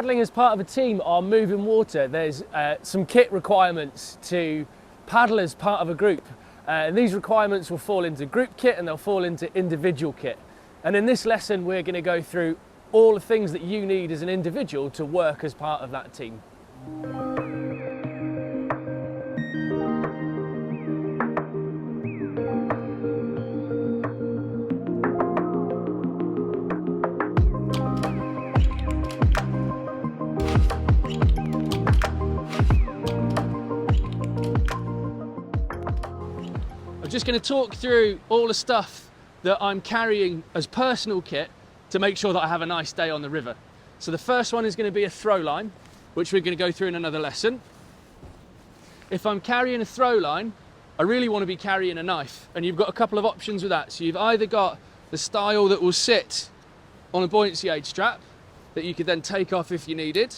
Paddling as part of a team on moving water, there's some kit requirements to paddle as part of a group. And these requirements will fall into group kit and they'll fall into individual kit. And in this lesson, we're going to go through all the things that you need as an individual to work as part of that team. I'm just going to talk through all the stuff that I'm carrying as personal kit to make sure that I have a nice day on the river. So the first one is going to be a throw line, which we're going to go through in another lesson. If I'm carrying a throw line, I really want to be carrying a knife, and you've got a couple of options with that. So you've either got the style that will sit on a buoyancy aid strap that you could then take off if you needed,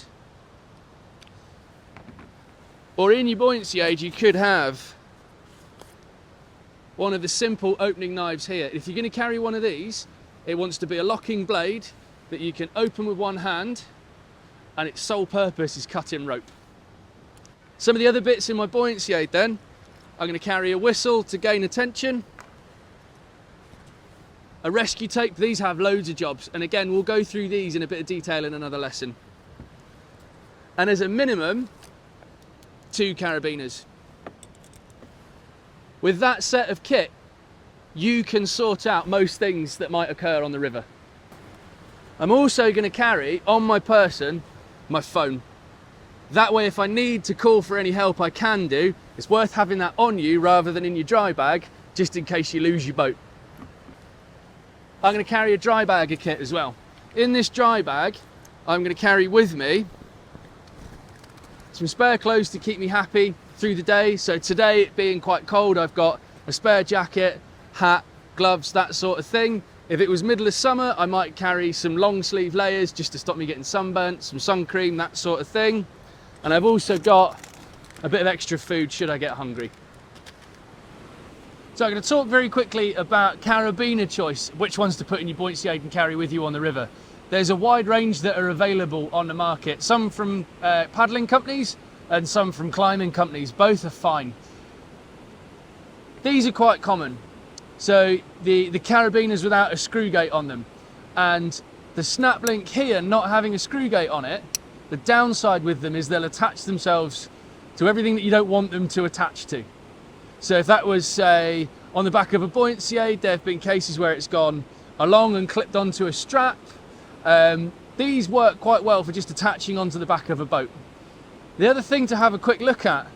or in your buoyancy aid you could have one of the simple opening knives here. If you're going to carry one of these, it wants to be a locking blade that you can open with one hand, and its sole purpose is cutting rope. Some of the other bits in my buoyancy aid then, I'm going to carry a whistle to gain attention, a rescue tape. These have loads of jobs, and again we'll go through these in a bit of detail in another lesson. And as a minimum, 2 carabiners. With that set of kit, you can sort out most things that might occur on the river. I'm also going to carry on my person my phone. That way, if I need to call for any help, I can do. It's worth having that on you rather than in your dry bag, just in case you lose your boat. I'm going to carry a dry bag of kit as well. In this dry bag, I'm going to carry with me some spare clothes to keep me happy through the day. So today, it being quite cold, I've got a spare jacket, hat, gloves, that sort of thing. If it was middle of summer, I might carry some long sleeve layers just to stop me getting sunburnt, some sun cream, that sort of thing. And I've also got a bit of extra food should I get hungry. So I'm going to talk very quickly about carabiner choice, which ones to put in your buoyancy aid and carry with you on the river. There's a wide range that are available on the market, some from paddling companies and some from climbing companies. Both are fine. These are quite common. So the carabiners without a screw gate on them, and the snap link here not having a screw gate on it, the downside with them is they'll attach themselves to everything that you don't want them to attach to. So if that was, say, on the back of a buoyancy aid, there have been cases where it's gone along and clipped onto a strap. These work quite well for just attaching onto the back of a boat. The other thing to have a quick look at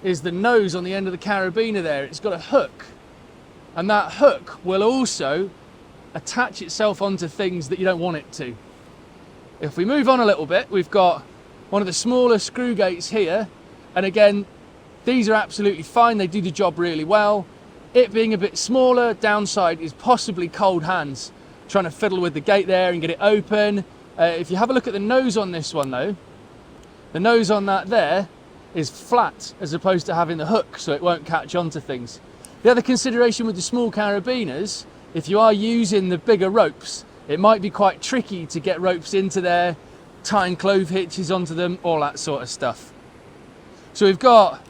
is the nose on the end of the carabiner there. It's got a hook, and that hook will also attach itself onto things that you don't want it to. If we move on a little bit, we've got one of the smaller screw gates here, and again, these are absolutely fine. They do the job really well. It being a bit smaller, downside is possibly cold hands, trying to fiddle with the gate there and get it open. If you have a look at the nose on this one though, the nose on that there is flat as opposed to having the hook, so it won't catch onto things. The other consideration with the small carabiners, if you are using the bigger ropes, it might be quite tricky to get ropes into there, tying clove hitches onto them, all that sort of stuff. So we've got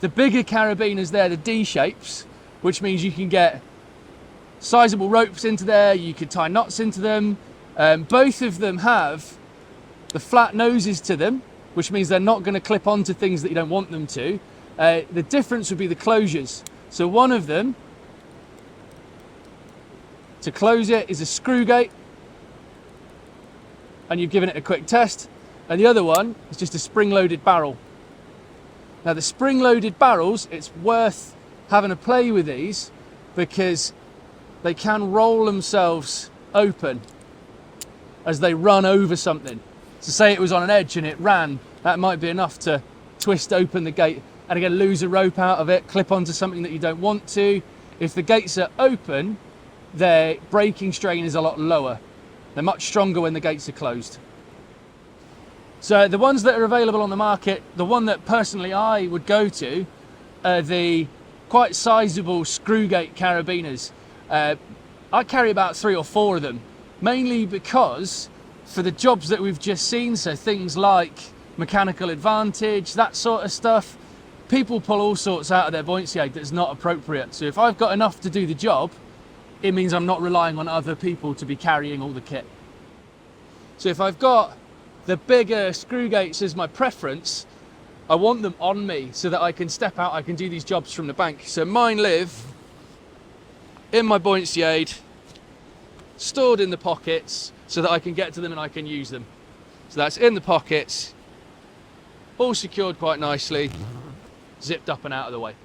the bigger carabiners there, the D shapes, which means you can get sizable ropes into there, you could tie knots into them. Both of them have the flat noses to them, which means they're not going to clip onto things that you don't want them to. The difference would be the closures. So one of them, to close it, is a screw gate, and you've given it a quick test, and the other one is just a spring-loaded barrel. Now the spring-loaded barrels, it's worth having a play with these because they can roll themselves open as they run over something. So say it was on an edge and it ran, that might be enough to twist open the gate and again lose a rope out of it, clip onto something that you don't want to. If the gates are open, their braking strain is a lot lower. They're much stronger when the gates are closed. So the ones that are available on the market, the one that personally I would go to are the quite sizable screw gate carabiners. I carry about 3 or 4 of them, mainly because for the jobs that we've just seen, so things like mechanical advantage, that sort of stuff, people pull all sorts out of their buoyancy aid that's not appropriate. So if I've got enough to do the job, it means I'm not relying on other people to be carrying all the kit. So if I've got the bigger screw gates as my preference, I want them on me so that I can step out, I can do these jobs from the bank. So mine live in my buoyancy aid, stored in the pockets so that I can get to them and I can use them. So that's in the pockets, all secured quite nicely, zipped up and out of the way.